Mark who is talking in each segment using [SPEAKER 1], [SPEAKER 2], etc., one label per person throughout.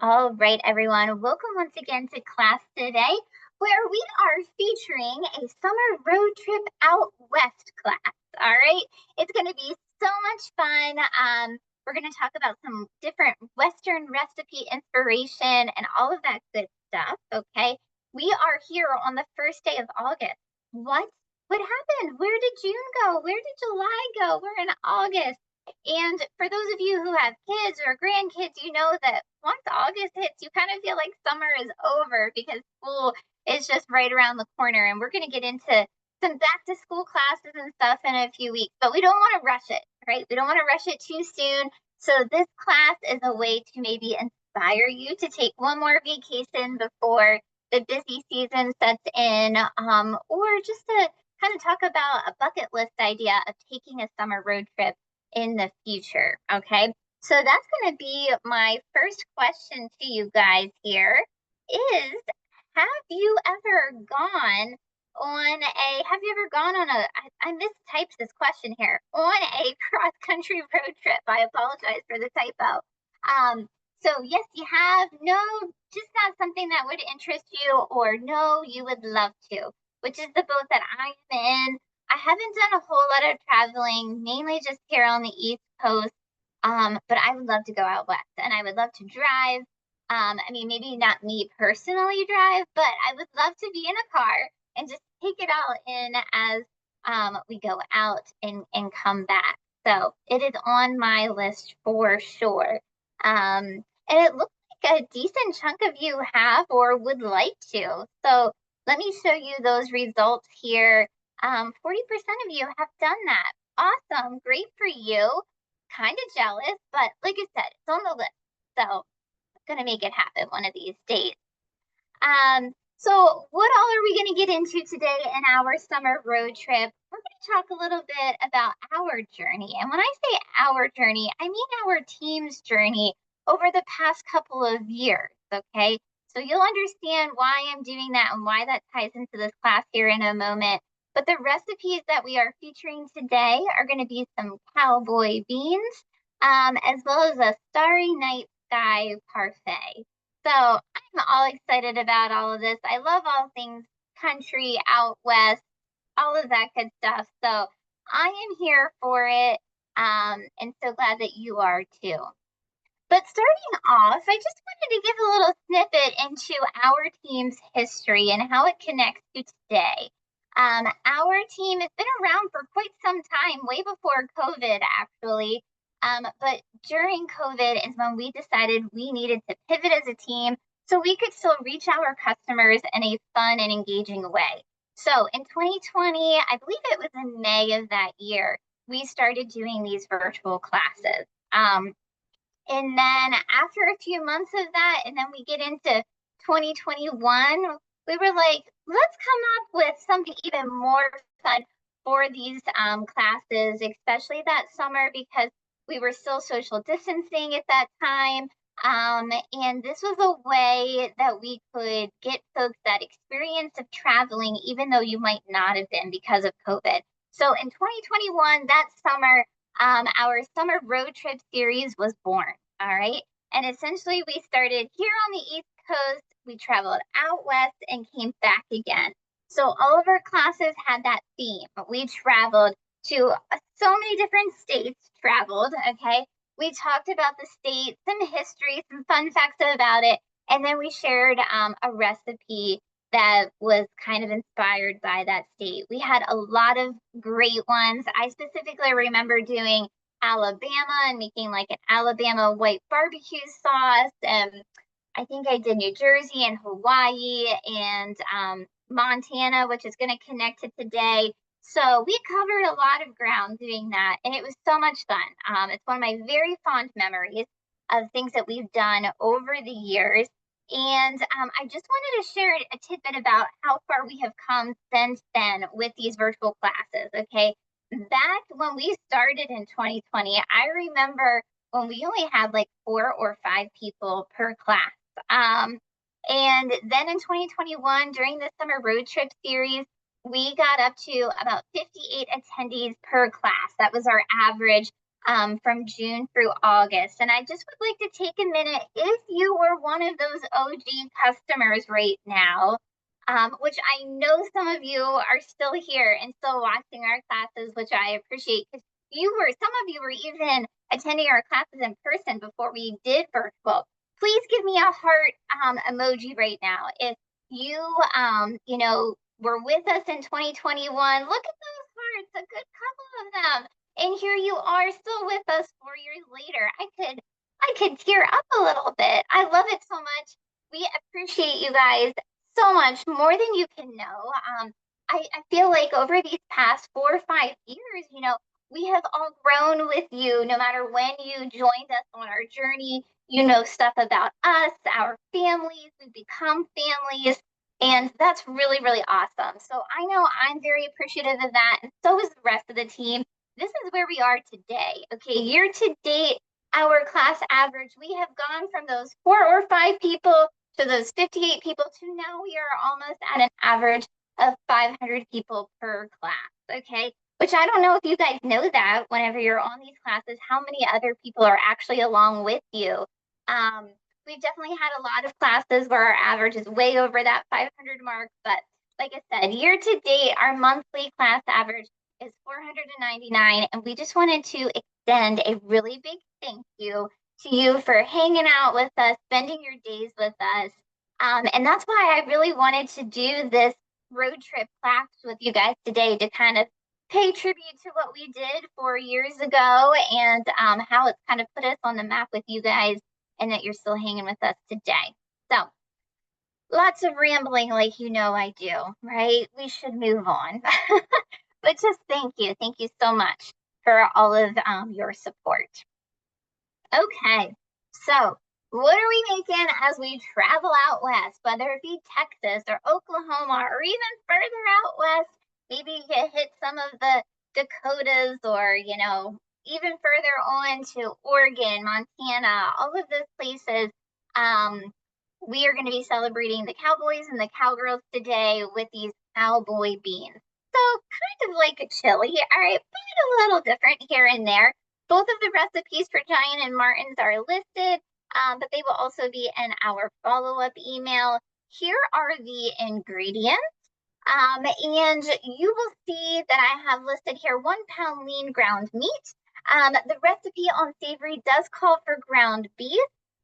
[SPEAKER 1] All right, everyone. Welcome once again to class today, where we are featuring a summer road trip out west class. All right. It's going to be so much fun. We're going to talk about some different Western recipe inspiration and all of that good stuff. Okay. We are here on the first day of August. What? What happened? Where did June go? Where did July go? We're in August. And for those of you who have kids or grandkids, you know that once August hits, you kind of feel like summer is over because school is just right around the corner. And we're going to get into some back to school classes and stuff in a few weeks, but we don't want to rush it, right? We don't want to rush it too soon. So this class is a way to maybe inspire you to take one more vacation before the busy season sets in, or just to kind of talk about a bucket list idea of taking a summer road trip in the future. Okay. So that's going to be my first question to you guys here is, have you ever gone have you ever gone on I mistyped this question here, on a cross country road trip? I apologize for the typo. So yes, you have, no, just not something that would interest you, or no, you would love to, which is the boat that I'm in. I haven't done a whole lot of traveling, mainly just here on the East Coast. But I would love to go out west, and I would love to drive. I mean, maybe not me personally drive, but I would love to be in a car and just take it all in as we go out and come back. So it is on my list for sure. And it looks like a decent chunk of you have or would like to. So let me show you those results here. 40% of you have done that. Awesome. Great for you. Kind of jealous, but like I said, it's on the list. So I'm going to make it happen one of these days. So what all are we going to get into today in our summer road trip? We're going to talk a little bit about our journey. And when I say our journey, I mean our team's journey over the past couple of years, okay? So you'll understand why I'm doing that and why that ties into this class here in a moment. But the recipes that we are featuring today are going to be some cowboy beans, as well as a starry night sky parfait. So I'm all excited about all of this. I love all things country, out west, all of that good stuff. So I am here for it, and so glad that you are too. But starting off, I just wanted to give a little snippet into our team's history and how it connects to today. Our team has been around for quite some time, way before COVID, actually. But during COVID is when we decided we needed to pivot as a team so we could still reach our customers in a fun and engaging way. So in 2020, I believe it was in May of that year, we started doing these virtual classes. And then after a few months of that, and then we get into 2021, we were like, let's come up with something even more fun for these classes, especially that summer, because we were still social distancing at that time. And this was a way that we could get folks that experience of traveling, even though you might not have been because of COVID. So in 2021, that summer, our summer road trip series was born. All right. And essentially, we started here on the East Coast. We traveled out west and came back again. So all of our classes had that theme. We traveled to so many different states, traveled. Okay. We talked about the state, some history, some fun facts about it. And then we shared a recipe that was kind of inspired by that state. We had a lot of great ones. I specifically remember doing Alabama and making like an Alabama white barbecue sauce. And I think I did New Jersey and Hawaii and Montana, which is going to connect to today. So we covered a lot of ground doing that, and it was so much fun. It's one of my very fond memories of things that we've done over the years. And I just wanted to share a tidbit about how far we have come since then with these virtual classes. Okay. Back when we started in 2020, I remember when we only had like 4 or 5 people per class. And then in 2021, during the summer road trip series, we got up to about 58 attendees per class. That was our average. from June through August. And I just would like to take a minute, if you were one of those OG customers right now, which I know some of you are still here and still watching our classes, which I appreciate, because some of you were even attending our classes in person before we did virtual. Please give me a heart emoji right now. If you, were with us in 2021, look at those hearts, a good couple of them. And here you are still with us 4 years later. I could tear up a little bit. I love it so much. We appreciate you guys so much, more than you can know. I feel like over these past 4 or 5 years, we have all grown with you. No matter when you joined us on our journey, you know stuff about us, our families, we become families. And that's really, really awesome. So I know I'm very appreciative of that. And so is the rest of the team. This is where we are today. Okay, year to date, our class average, we have gone from those 4 or 5 people to those 58 people to now we are almost at an average of 500 people per class. Okay, which I don't know if you guys know that whenever you're on these classes, how many other people are actually along with you. We've definitely had a lot of classes where our average is way over that 500 mark, but like I said, year to date, our monthly class average is 499, and we just wanted to extend a really big thank you to you for hanging out with us, spending your days with us. And that's why I really wanted to do this road trip class with you guys today, to kind of pay tribute to what we did 4 years ago, and how it's kind of put us on the map with you guys, and that you're still hanging with us today. So lots of rambling like I do, right? We should move on. But just thank you. Thank you so much for all of your support. Okay, so what are we making as we travel out west, whether it be Texas or Oklahoma or even further out west? Maybe you hit some of the Dakotas, or, even further on to Oregon, Montana, all of those places. We are going to be celebrating the cowboys and the cowgirls today with these cowboy beans. So kind of like a chili, all right, but a little different here and there. Both of the recipes for Giant and Martin's are listed, but they will also be in our follow-up email. Here are the ingredients. And you will see that I have listed here 1 pound lean ground meat. The recipe on savory does call for ground beef,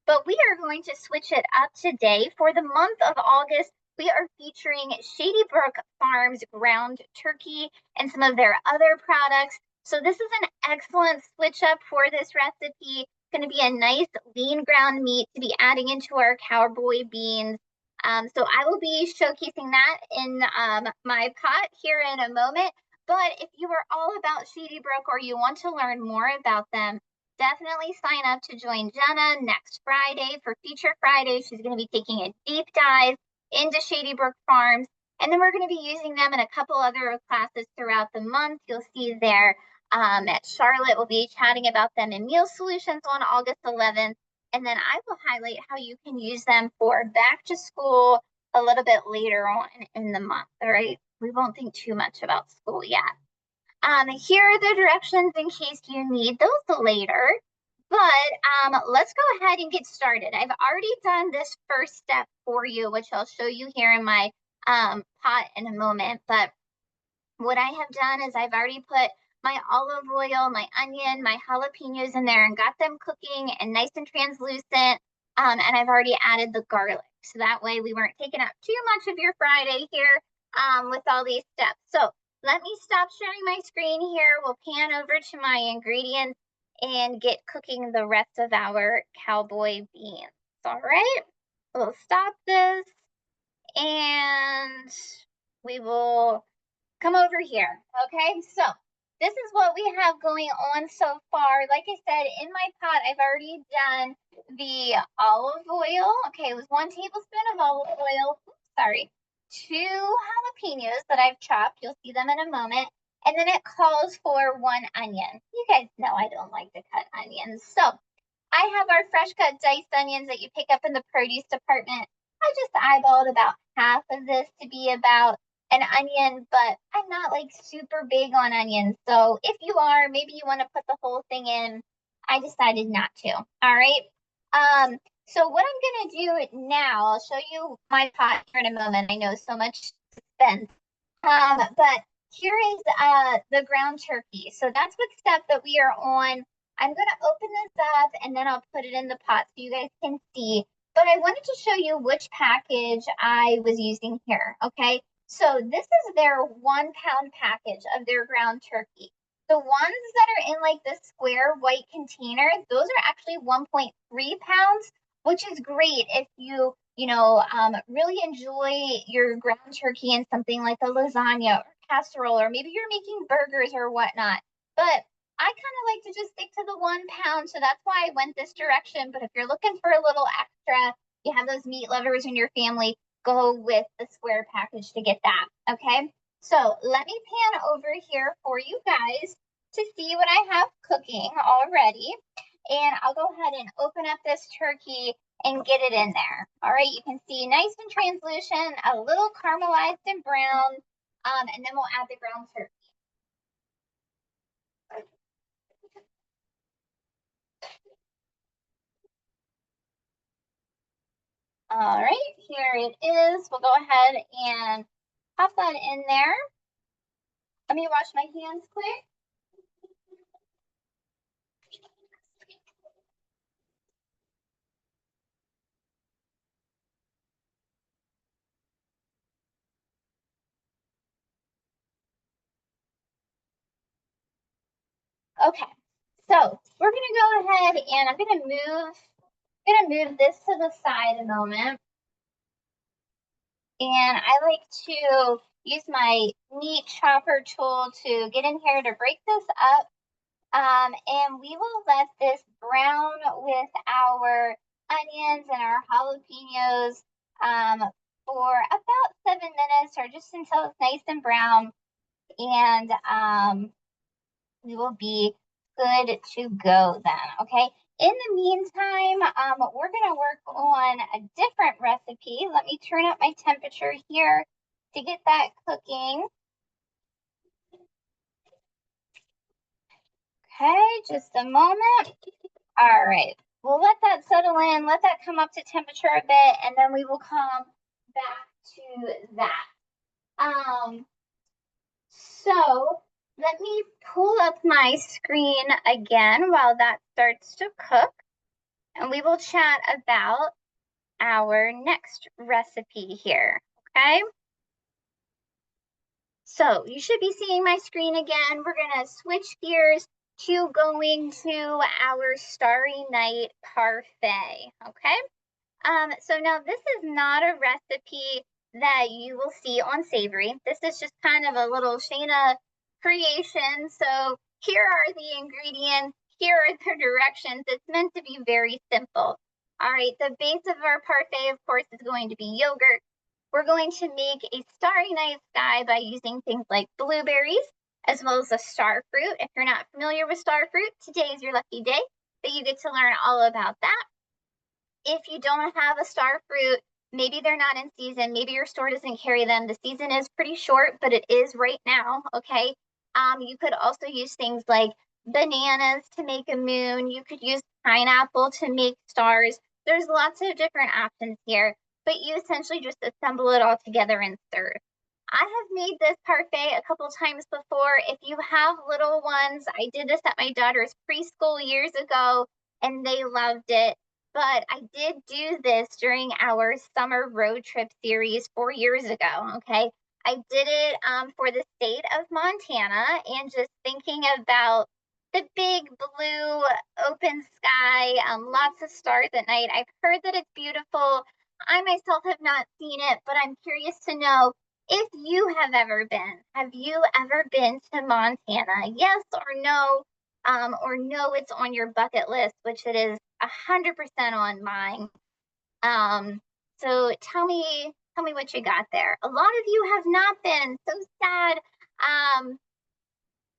[SPEAKER 1] but we are going to switch it up today. For the month of August, we are featuring Shady Brook Farms ground turkey and some of their other products. So this is an excellent switch up for this recipe. It's going to be a nice lean ground meat to be adding into our cowboy beans. So I will be showcasing that in my pot here in a moment. But if you are all about Shady Brook, or you want to learn more about them, definitely sign up to join Jenna next Friday for Feature Friday. She's going to be taking a deep dive into Shady Brook Farms. And then we're going to be using them in a couple other classes throughout the month. You'll see there at Charlotte, we'll be chatting about them in Meal Solutions on August 11th. And then I will highlight how you can use them for back to school a little bit later on in the month. All right, we won't think too much about school yet. Here are the directions in case you need those later. But let's go ahead and get started. I've already done this first step for you, which I'll show you here in my pot in a moment. But what I have done is I've already put my olive oil, my onion, my jalapenos in there and got them cooking and nice and translucent. And I've already added the garlic. So that way we weren't taking up too much of your Friday here with all these steps. So let me stop sharing my screen here. We'll pan over to my ingredients and get cooking the rest of our cowboy beans. All right, we'll stop this and we will come over here. Okay, so this is what we have going on so far. Like I said, in my pot, I've already done the olive oil. Okay, it was 1 tablespoon of olive oil. Oops, sorry. 2 jalapenos that I've chopped. You'll see them in a moment. And then it calls for 1 onion. You guys know I don't like to cut onions. So I have our fresh cut diced onions that you pick up in the produce department. I just eyeballed about half of this to be about an onion, but I'm not like super big on onions. So if you are, maybe you want to put the whole thing in. I decided not to. All right. So what I'm gonna do now, I'll show you my pot here in a moment. I know so much suspense. But here is the ground turkey. So that's what step that we are on. I'm gonna open this up and then I'll put it in the pot so you guys can see. But I wanted to show you which package I was using here. Okay. So this is their 1 pound package of their ground turkey. The ones that are in like the square white container, those are actually 1.3 pounds, which is great if you really enjoy your ground turkey in something like a lasagna or casserole, or maybe you're making burgers or whatnot. But I kind of like to just stick to the 1 pound, so that's why I went this direction. But if you're looking for a little extra, you have those meat lovers in your family, go with the square package to get that. Okay. So let me pan over here for you guys to see what I have cooking already. And I'll go ahead and open up this turkey and get it in there. All right, you can see nice and translucent, a little caramelized and brown, and then we'll add the ground turkey. All right, here it is. We'll go ahead and pop that in there. Let me wash my hands quick. Okay, so we're gonna go ahead and I'm gonna move this to the side a moment. And I like to use my meat chopper tool to get in here to break this up. And we will let this brown with our onions and our jalapenos for about 7 minutes or just until it's nice and brown. And we will be good to go then. Okay. In the meantime, we're going to work on a different recipe. Let me turn up my temperature here to get that cooking. Okay, just a moment. All right, we'll let that settle in, let that come up to temperature a bit, and then we will come back to that. So let me pull up my screen again while that starts to cook, and we will chat about our next recipe here, okay? So you should be seeing my screen again. We're gonna switch gears to going to our Starry Night parfait, okay? So now this is not a recipe that you will see on Savory. This is just kind of a little Shayna creation. So here are the ingredients, here are the directions. It's meant to be very simple. All right, the base of our parfait, of course, is going to be yogurt. We're going to make a starry night sky by using things like blueberries, as well as a star fruit. If you're not familiar with star fruit, today is your lucky day that you get to learn all about that. If you don't have a star fruit, maybe they're not in season, maybe your store doesn't carry them. The season is pretty short, but it is right now, okay? You could also use things like bananas to make a moon. You could use pineapple to make stars. There's lots of different options here, but you essentially just assemble it all together and serve. I have made this parfait a couple times before. If you have little ones, I did this at my daughter's preschool years ago, and they loved it. But I did do this during our summer road trip series 4 years ago. Okay. I did it for the state of Montana, and just thinking about the big blue open sky, lots of stars at night. I've heard that it's beautiful. I myself have not seen it, but I'm curious to know if you have ever been. Have you ever been to Montana? Yes or no? Or no, it's on your bucket list, which it is 100% on mine. So tell me what you got there. A lot of you have not been, so sad.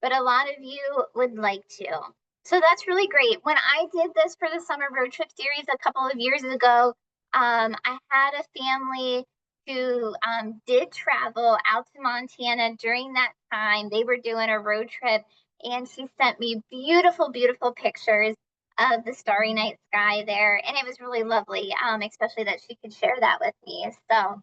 [SPEAKER 1] But a lot of you would like to. So that's really great. When I did this for the summer road trip series a couple of years ago, I had a family who did travel out to Montana during that time. They were doing a road trip, and she sent me beautiful, beautiful pictures of the starry night sky there. And it was really lovely, especially that she could share that with me. So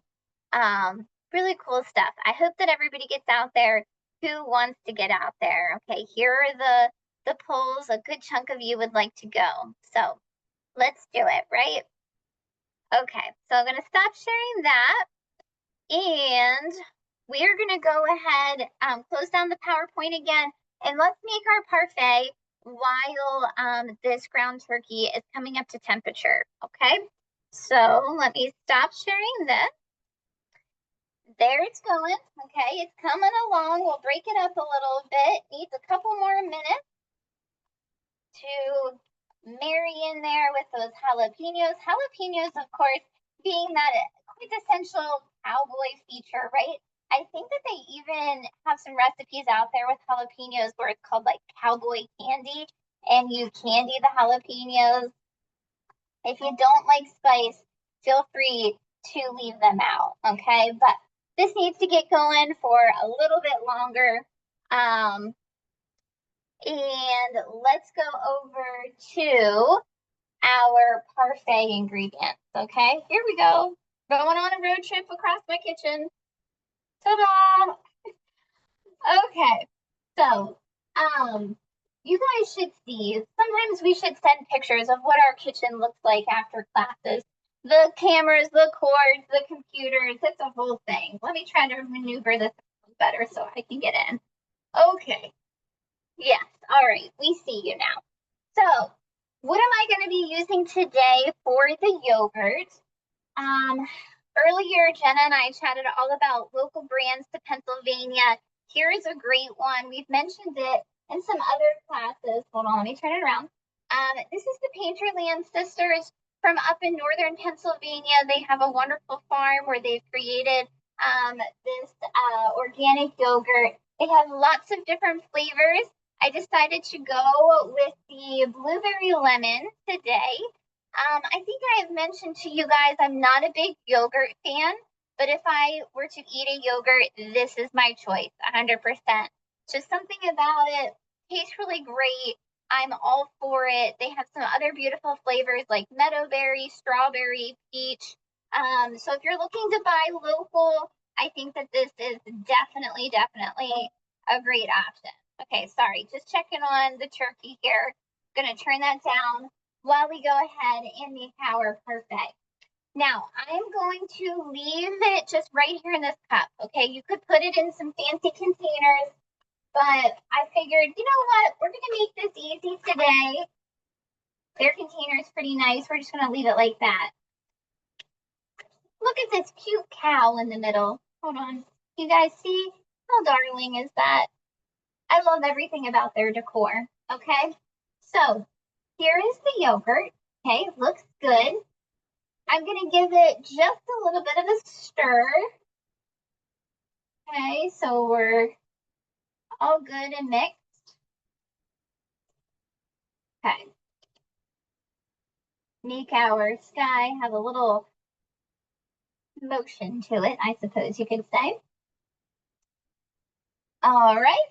[SPEAKER 1] really cool stuff. I hope that everybody gets out there who wants to get out there. Okay, here are the polls. A good chunk of you would like to go. So let's do it, right? Okay, so I'm going to stop sharing that. And we're going to go ahead, close down the PowerPoint again, and let's make our parfait while this ground turkey is coming up to temperature, okay? So let me stop sharing this. There it's going, okay? It's coming along. We'll break it up a little bit. Needs a couple more minutes to marry in there with those jalapenos. Jalapenos, of course, being that quintessential cowboy feature, right? I think that they even have some recipes out there with jalapenos where it's called like cowboy candy, and you candy the jalapenos. If you don't like spice, feel free to leave them out, okay? But this needs to get going for a little bit longer. And let's go over to our parfait ingredients, okay? Here we go. Going on a road trip across my kitchen. Ta-da! Okay, so you guys should see, sometimes we should send pictures of what our kitchen looks like after classes. The cameras, the cords, the computers, it's a whole thing. Let me try to maneuver this better so I can get in. Okay. Yes, all right, we see you now. So what am I going to be using today for the yogurt? Earlier, Jenna and I chatted all about local brands to Pennsylvania. Here is a great one. We've mentioned it in some other classes. Hold on, let me turn it around. This is the Painterland Sisters from up in northern Pennsylvania. They have a wonderful farm where they've created this organic yogurt. They have lots of different flavors. I decided to go with the blueberry lemon today. I think I have mentioned to you guys I'm not a big yogurt fan, but if I were to eat a yogurt, this is my choice, 100%. Just something about it tastes really great. I'm all for it. They have some other beautiful flavors like meadowberry, strawberry, peach. So if you're looking to buy local, I think that this is definitely a great option. Okay, sorry, just checking on the turkey here. Gonna turn that down while we go ahead and make our parfait. Now, I'm going to leave it just right here in this cup, okay? You could put it in some fancy containers, but I figured, you know what? We're gonna make this easy today. Their container is pretty nice. We're just gonna leave it like that. Look at this cute cow in the middle. Hold on. You guys see? How darling is that? I love everything about their decor, okay? So here is the yogurt, okay? Looks good. I'm gonna give it just a little bit of a stir. Okay, so we're all good and mixed. Okay. Make our sky have a little motion to it, I suppose you could say. All right.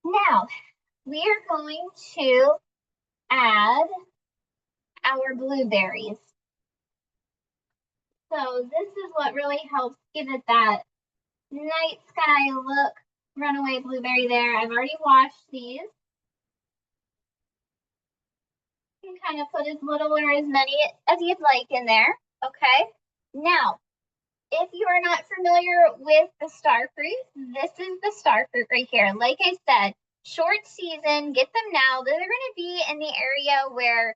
[SPEAKER 1] Now, we are going to add our blueberries. So this is what really helps give it that night sky look. Runaway blueberry there. I've already washed these. You can kind of put as little or as many as you'd like in there. Okay. Now, if you are not familiar with the star fruit, this is the star fruit right here. Like I said, short season, get them now. They're going to be in the area where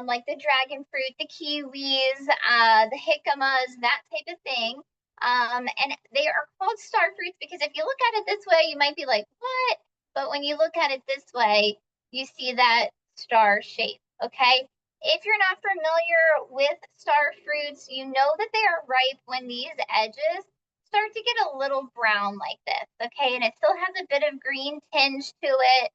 [SPEAKER 1] like the dragon fruit, the kiwis, the jicamas, that type of thing. And they are called star fruits because if you look at it this way, you might be like, what? But when you look at it this way, you see that star shape, okay? If you're not familiar with star fruits, you know that they are ripe when these edges start to get a little brown like this, okay? And it still has a bit of green tinge to it.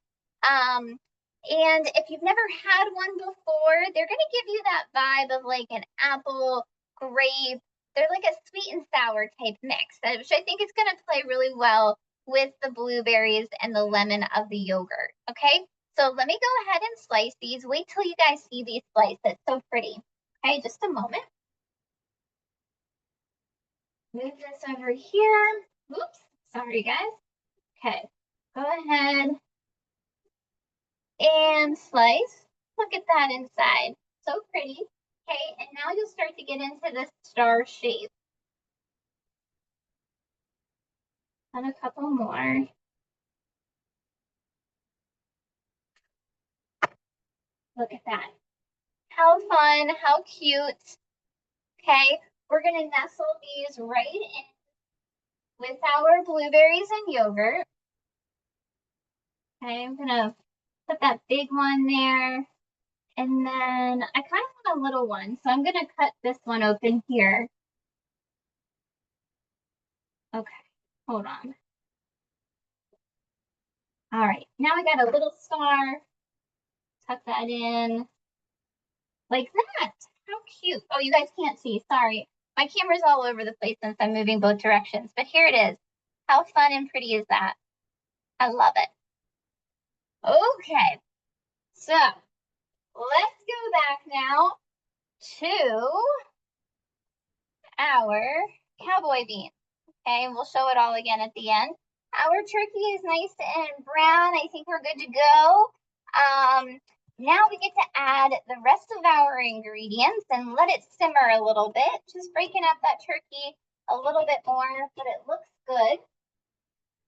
[SPEAKER 1] And if you've never had one before, they're going to give you that vibe of like an apple, grape, They're like a sweet and sour type mix, which I think is going to play really well with the blueberries and the lemon of the yogurt. Okay, so let me go ahead and slice these. Wait till you guys see these slices. It's so pretty. Okay, just a moment. Move this over here. Oops, sorry guys. Okay, go ahead and slice. Look at that inside. So pretty. Okay, and now you'll start to get into the star shape. And a couple more. Look at that. How fun, how cute. Okay, we're gonna nestle these right in with our blueberries and yogurt. Okay, I'm gonna put that big one there. And then I kind of want a little one, so I'm gonna cut this one open here. Okay, hold on. All right, now I got a little star. Tuck that in like that. How cute. Oh, you guys can't see, sorry. My camera's all over the place since I'm moving both directions, but here it is. How fun and pretty is that? I love it. Okay, so let's go back now to our cowboy beans. Okay, and we'll show it all again at the end. Our turkey is nice and brown. I think we're good to go. Now we get to add the rest of our ingredients and let it simmer a little bit, just breaking up that turkey a little bit more, but it looks good.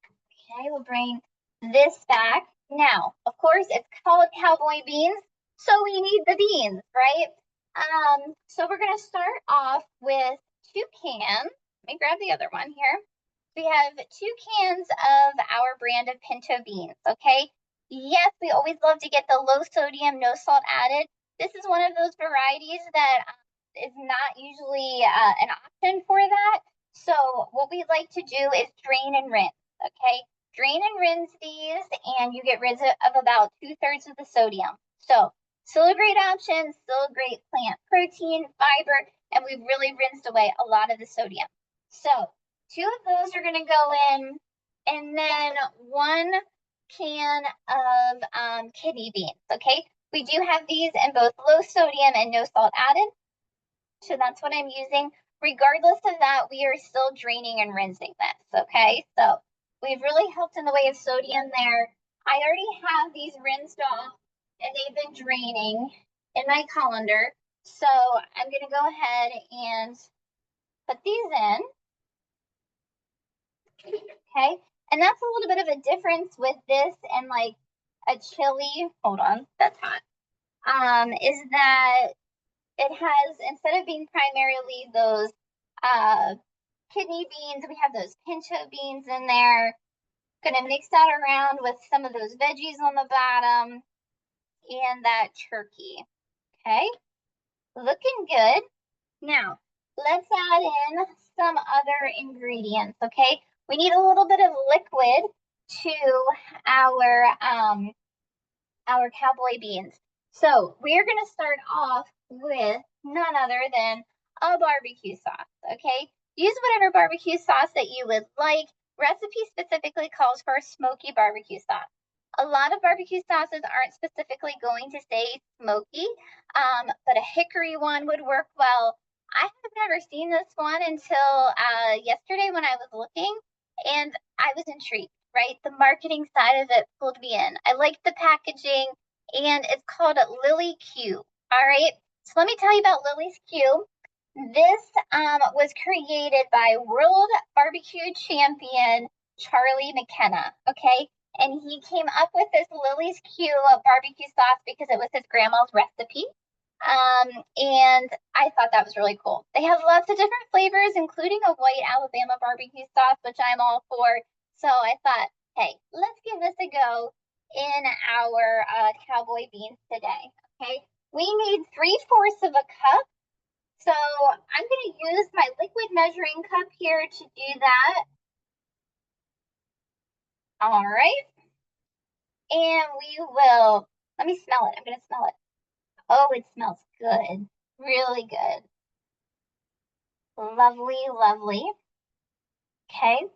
[SPEAKER 1] Okay, we'll bring this back. Now, of course, it's called cowboy beans, so we need the beans, right? So we're gonna start off with 2 cans. Let me grab the other one here. We have 2 cans of our brand of pinto beans, okay? Yes, we always love to get the low sodium, no salt added. This is one of those varieties that is not usually an option for that. So what we like to do is drain and rinse, okay? Drain and rinse these and you get rid of about 2/3 of the sodium. So still a great option, still a great plant protein, fiber, and we've really rinsed away a lot of the sodium. So 2 of those are going to go in, and then 1 can of kidney beans, okay? We do have these in both low sodium and no salt added, so that's what I'm using. Regardless of that, we are still draining and rinsing this, okay? So we've really helped in the way of sodium there. I already have these rinsed off, and they've been draining in my colander, so I'm going to go ahead and put these in. Okay, and that's a little bit of a difference with this and like a chili. Hold on, that's hot. Is that it has, instead of being primarily those kidney beans, we have those pinto beans in there. Gonna mix that around with some of those veggies on the bottom and that turkey. Okay, looking good. Now let's add in some other ingredients. Okay, we need a little bit of liquid to our cowboy beans. So we're going to start off with none other than a barbecue sauce. Okay, use whatever barbecue sauce that you would like. Recipe specifically calls for a smoky barbecue sauce. A lot of barbecue sauces aren't specifically going to say smoky, but a hickory one would work well. I have never seen this one until yesterday when I was looking, and I was intrigued, right? The marketing side of it pulled me in. I liked the packaging, and it's called Lily Q. All right, so let me tell you about Lily's Q. This was created by world barbecue champion Charlie McKenna, okay? And he came up with this Lily's Q barbecue sauce because it was his grandma's recipe. And I thought that was really cool. They have lots of different flavors, including a white Alabama barbecue sauce, which I'm all for. So I thought, hey, let's give this a go in our cowboy beans today. Okay, we need 3/4 of a cup. So I'm going to use my liquid measuring cup here to do that. All right. And we will, let me smell it. I'm going to smell it. Oh, it smells good. Really good. Lovely, lovely. Okay,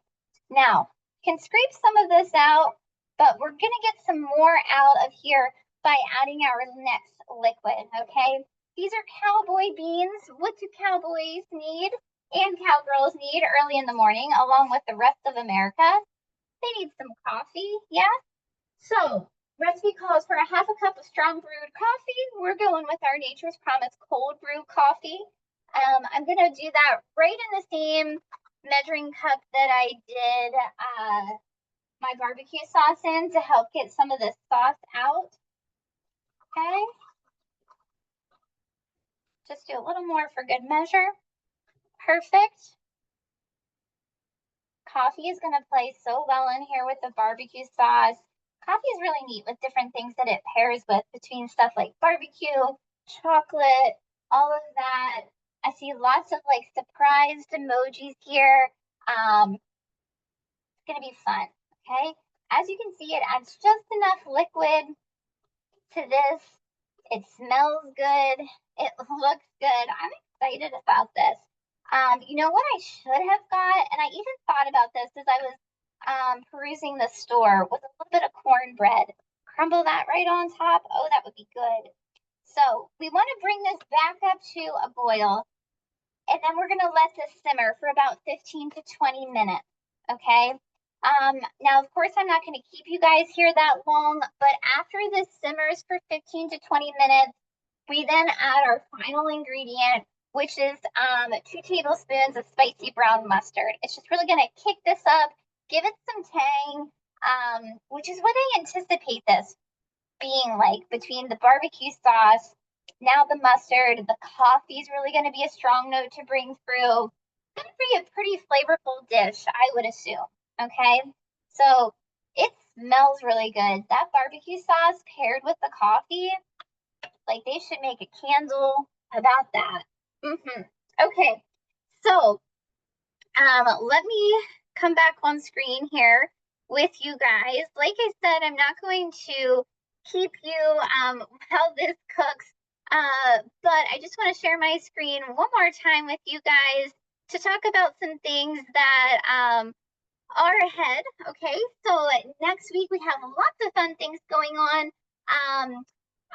[SPEAKER 1] now you can scrape some of this out, but we're gonna get some more out of here by adding our next liquid, okay? These are cowboy beans. What do cowboys need and cowgirls need early in the morning, along with the rest of America? They need some coffee, yeah? So, recipe calls for a half a cup of strong brewed coffee. We're going with our Nature's Promise cold brew coffee. I'm gonna do that right in the same measuring cup that I did my barbecue sauce in to help get some of the sauce out. Okay, just do a little more for good measure. Perfect. Coffee is going to play so well in here with the barbecue sauce. Coffee is really neat with different things that it pairs with, between stuff like barbecue, chocolate, all of that. I see lots of like surprised emojis here. It's going to be fun. Okay. As you can see, it adds just enough liquid to this. It smells good. It looks good. I'm excited about this. You know what I should have got, and I even thought about this as I was perusing the store, was a little bit of cornbread. Crumble that right on top. Oh, that would be good. So we want to bring this back up to a boil, and then we're going to let this simmer for about 15 to 20 minutes. Okay. Now, of course, I'm not going to keep you guys here that long, but after this simmers for 15 to 20 minutes, we then add our final ingredient, which is 2 tablespoons of spicy brown mustard. It's just really going to kick this up, give it some tang, which is what I anticipate this being like between the barbecue sauce, now the mustard, the coffee is really going to be a strong note to bring through. It's going to be a pretty flavorful dish, I would assume. Okay, so it smells really good. That barbecue sauce paired with the coffee, like they should make a candle about that. Okay, so let me come back on screen here with you guys. Like I said, I'm not going to keep you while this cooks, but I just want to share my screen one more time with you guys to talk about some things that are ahead. Okay, so next week we have lots of fun things going on.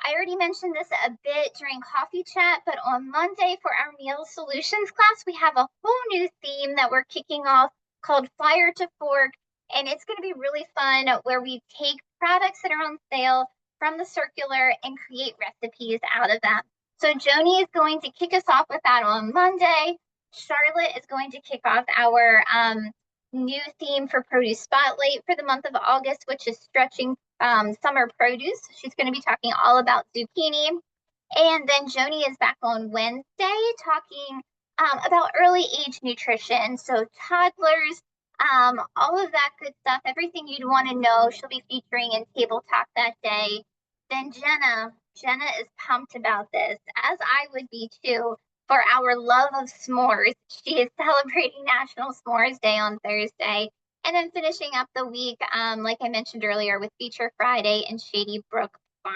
[SPEAKER 1] I already mentioned this a bit during coffee chat, but on Monday for our meal solutions class, we have a whole new theme that we're kicking off called Fire to Fork. And it's going to be really fun where we take products that are on sale from the circular and create recipes out of them. So Joni is going to kick us off with that on Monday. Charlotte is going to kick off our new theme for Produce Spotlight for the month of August, which is stretching summer produce. She's going to be talking all about zucchini. And then Joni is back on Wednesday talking about early age nutrition. So toddlers, all of that good stuff, everything you'd want to know, she'll be featuring in Table Talk that day. Then Jenna is pumped about this, as I would be too, for our love of s'mores. She is celebrating National S'mores Day on Thursday. And then finishing up the week, like I mentioned earlier, with Feature Friday and Shady Brook Farm.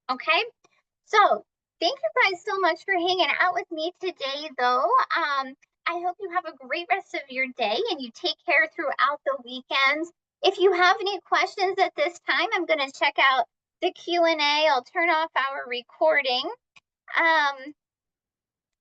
[SPEAKER 1] Okay, so thank you guys so much for hanging out with me today, though. I hope you have a great rest of your day and you take care throughout the weekends. If you have any questions at this time, I'm going to check out the Q&A. I'll turn off our recording.